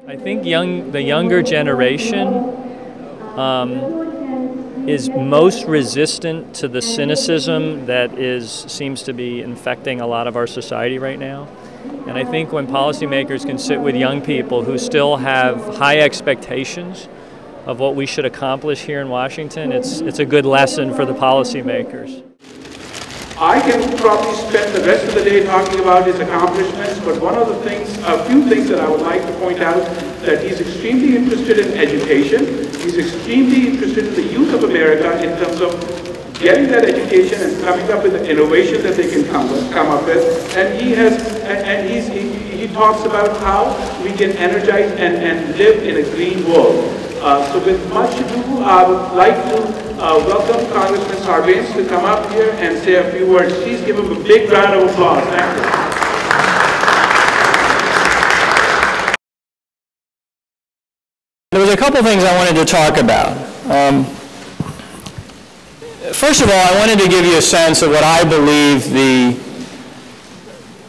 I think the younger generation is most resistant to the cynicism that seems to be infecting a lot of our society right now. And I think when policymakers can sit with young people who still have high expectations of what we should accomplish here in Washington, it's a good lesson for the policymakers. I can probably spend the rest of the day talking about his accomplishments, but a few things that I would like to point out, that he's extremely interested in education. He's extremely interested in the youth of America in terms of getting that education and coming up with the innovation that they can come up with. And he talks about how we can energize and live in a green world. So with much ado, I would like to welcome Congressman Farah Pandith to come up here and say a few words. Please give him a big round of applause. Thank you. There was a couple things I wanted to talk about. First of all, I wanted to give you a sense of what I believe the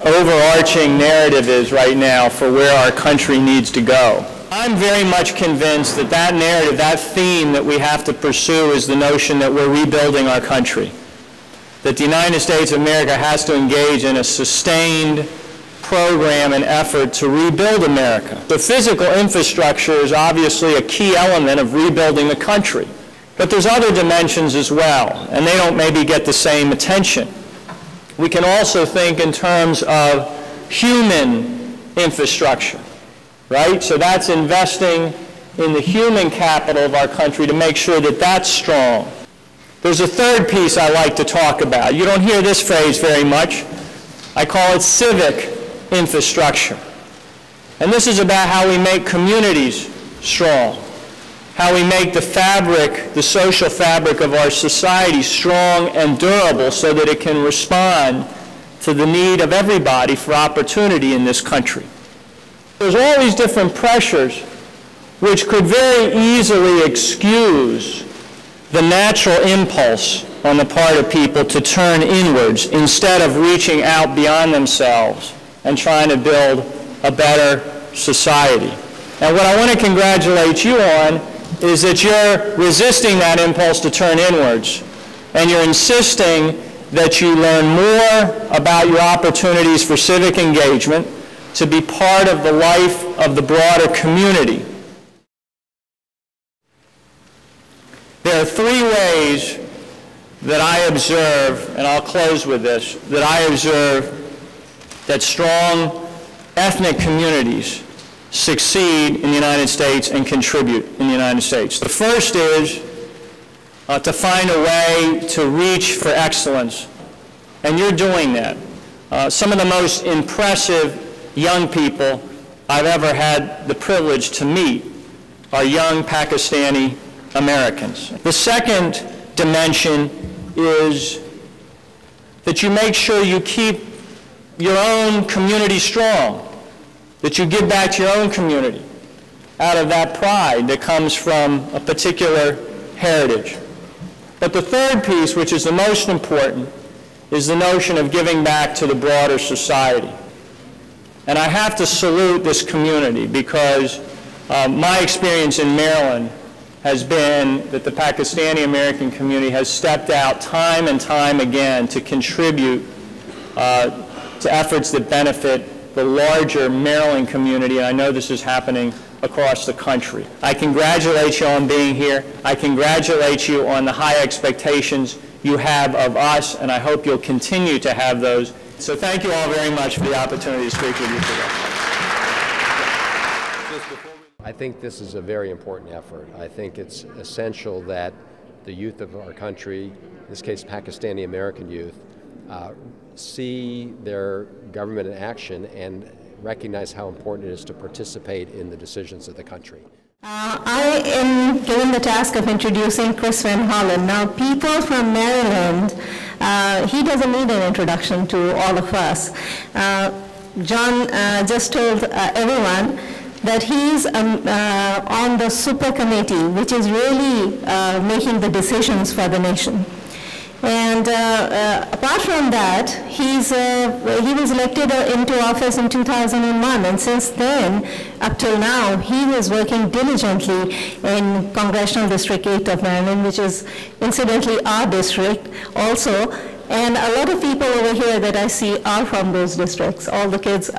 overarching narrative is right now for where our country needs to go. I'm very much convinced that that narrative, that theme that we have to pursue is the notion that we're rebuilding our country. That the United States of America has to engage in a sustained program and effort to rebuild America. The physical infrastructure is obviously a key element of rebuilding the country. But there's other dimensions as well, and they don't maybe get the same attention. We can also think in terms of human infrastructure. Right? So that's investing in the human capital of our country to make sure that that's strong. There's a third piece I like to talk about. You don't hear this phrase very much. I call it civic infrastructure. And this is about how we make communities strong, how we make the fabric, the social fabric of our society strong and durable so that it can respond to the need of everybody for opportunity in this country. There's all these different pressures which could very easily excuse the natural impulse on the part of people to turn inwards instead of reaching out beyond themselves and trying to build a better society. And what I want to congratulate you on is that you're resisting that impulse to turn inwards, and you're insisting that you learn more about your opportunities for civic engagement, to be part of the life of the broader community. There are three ways that I observe, and I'll close with this, that I observe that strong ethnic communities succeed in the United States and contribute in the United States. The first is to find a way to reach for excellence, and you're doing that. Some of the most impressive young people I've ever had the privilege to meet are young Pakistani Americans. The second dimension is that you make sure you keep your own community strong, that you give back to your own community out of that pride that comes from a particular heritage. But the third piece, which is the most important, is the notion of giving back to the broader society. And I have to salute this community because my experience in Maryland has been that the Pakistani American community has stepped out time and time again to contribute to efforts that benefit the larger Maryland community, and I know this is happening across the country. I congratulate you on being here. I congratulate you on the high expectations you have of us, and I hope you'll continue to have those. So thank you all very much for the opportunity to speak with you today. I think this is a very important effort. I think it's essential that the youth of our country, in this case Pakistani American youth, see their government in action and recognize how important it is to participate in the decisions of the country. I am given the task of introducing Chris Van Hollen. Now, people from Maryland, he doesn't need an introduction to all of us. John just told everyone that he's on the super committee, which is really making the decisions for the nation. And apart from that, he was elected into office in 2001, and since then, up till now, he was working diligently in Congressional District 8 of Maryland, which is incidentally our district also. And a lot of people over here that I see are from those districts. All the kids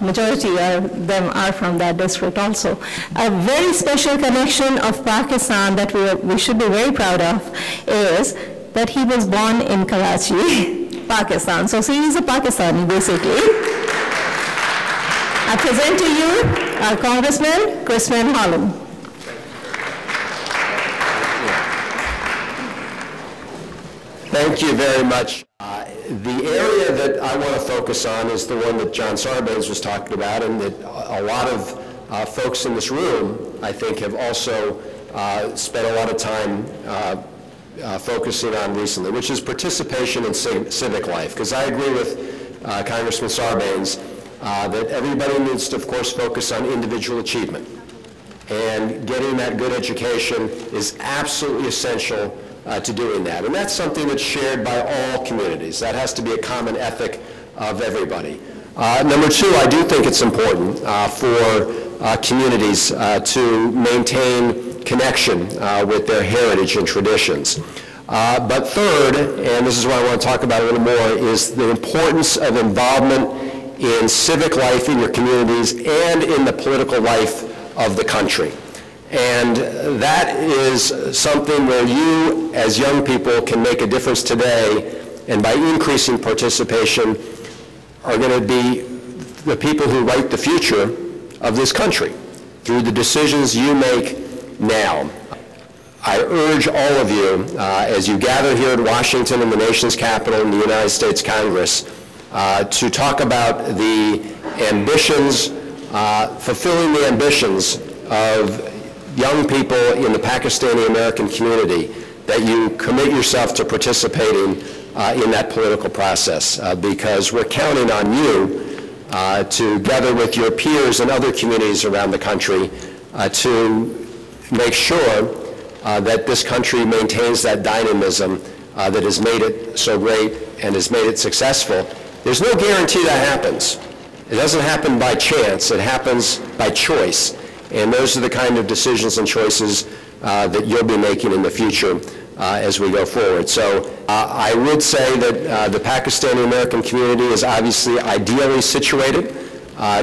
majority of them are from that district also. A very special connection of Pakistan that we should be very proud of is that he was born in Karachi, Pakistan. So see, he's a Pakistani, basically. I present to you our Congressman, Congressman Farah. Thank you very much. The area that I want to focus on is the one that John Sarbanes was talking about, and that a lot of folks in this room, I think, have also spent a lot of time focusing on recently, which is participation in civic life. Because I agree with Congressman Sarbanes that everybody needs to, of course, focus on individual achievement. And getting that good education is absolutely essential to doing that. And that's something that's shared by all communities. That has to be a common ethic of everybody. Number two, I do think it's important for communities to maintain connection with their heritage and traditions. But third, and this is what I want to talk about a little more, is the importance of involvement in civic life in your communities and in the political life of the country. And that is something where you, as young people, can make a difference today, and by increasing participation, are going to be the people who write the future of this country through the decisions you make now. I urge all of you, as you gather here in Washington, in the nation's capital, in the United States Congress, to talk about the ambitions, fulfilling the ambitions of young people in the Pakistani American community, that you commit yourself to participating in that political process, because we're counting on you together with your peers and other communities around the country to make sure that this country maintains that dynamism that has made it so great and has made it successful. There's no guarantee that happens. It doesn't happen by chance. It happens by choice. And those are the kind of decisions and choices that you'll be making in the future as we go forward. So I would say that the Pakistani American community is obviously ideally situated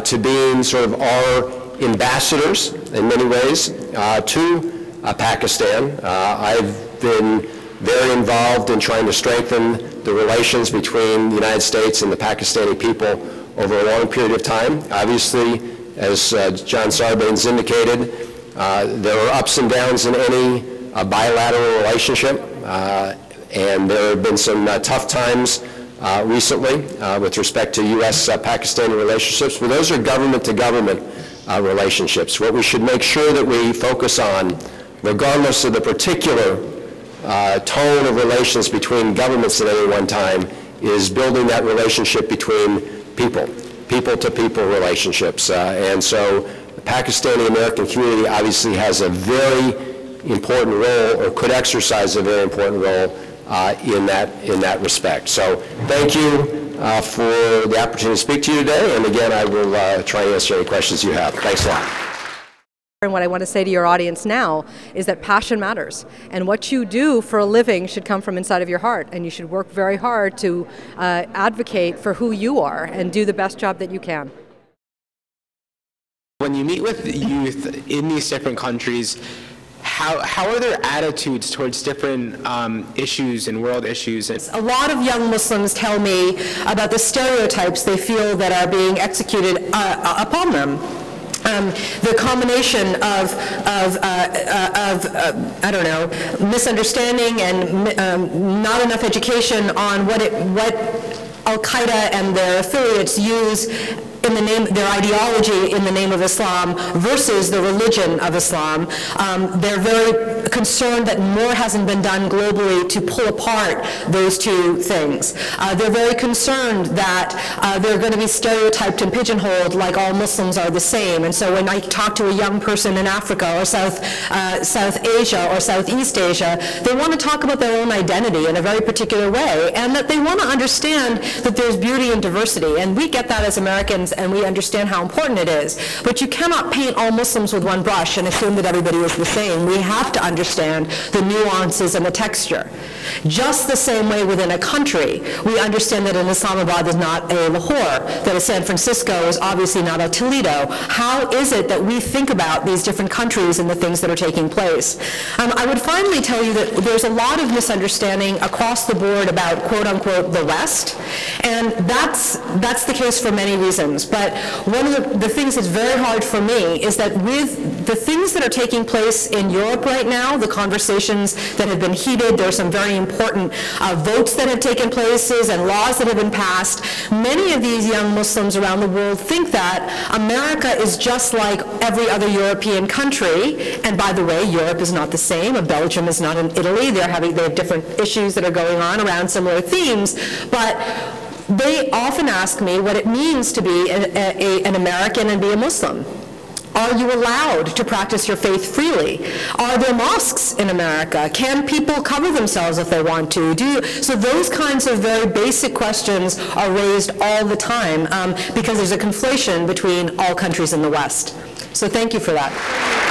to being sort of our ambassadors in many ways to Pakistan. I've been very involved in trying to strengthen the relations between the United States and the Pakistani people over a long period of time. Obviously, as John Sarbanes indicated, there are ups and downs in any bilateral relationship, and there have been some tough times recently with respect to U.S.-Pakistani relationships, but those are government-to-government relationships. What we should make sure that we focus on, regardless of the particular tone of relations between governments at any one time, is building that relationship between people. People-to-people relationships. And so the Pakistani American community obviously has a very important role, or could exercise a very important role in that respect. So thank you for the opportunity to speak to you today, and again, I will try and answer any questions you have. Thanks a lot. And what I want to say to your audience now is that passion matters, and what you do for a living should come from inside of your heart, and you should work very hard to advocate for who you are and do the best job that you can. When you meet with youth in these different countries, how are their attitudes towards different issues and world issues? A lot of young Muslims tell me about the stereotypes they feel that are being executed upon them. The combination of I don't know, misunderstanding and not enough education on what Al-Qaeda and their affiliates use in the name, their ideology in the name of Islam versus the religion of Islam. They're very concerned that more hasn't been done globally to pull apart those two things. They're very concerned that they're going to be stereotyped and pigeonholed like all Muslims are the same. And so when I talk to a young person in Africa or South Asia or Southeast Asia, they want to talk about their own identity in a very particular way, and that they want to understand that there's beauty in diversity. And we get that as Americans, and we understand how important it is. But you cannot paint all Muslims with one brush and assume that everybody is the same. We have to understand the nuances and the texture. Just the same way within a country, we understand that an Islamabad is not a Lahore, that a San Francisco is obviously not a Toledo. How is it that we think about these different countries and the things that are taking place? I would finally tell you that there's a lot of misunderstanding across the board about, quote unquote, the West, and that's the case for many reasons. But one of the things that's very hard for me is that with the things that are taking place in Europe right now, the conversations that have been heated, there are some very important votes that have taken place and laws that have been passed. Many of these young Muslims around the world think that America is just like every other European country, and by the way, Europe is not the same. Belgium is not in Italy. They have different issues that are going on around similar themes, but they often ask me what it means to be an American and be a Muslim. Are you allowed to practice your faith freely? Are there mosques in America? Can people cover themselves if they want to? So those kinds of very basic questions are raised all the time because there's a conflation between all countries in the West. So thank you for that.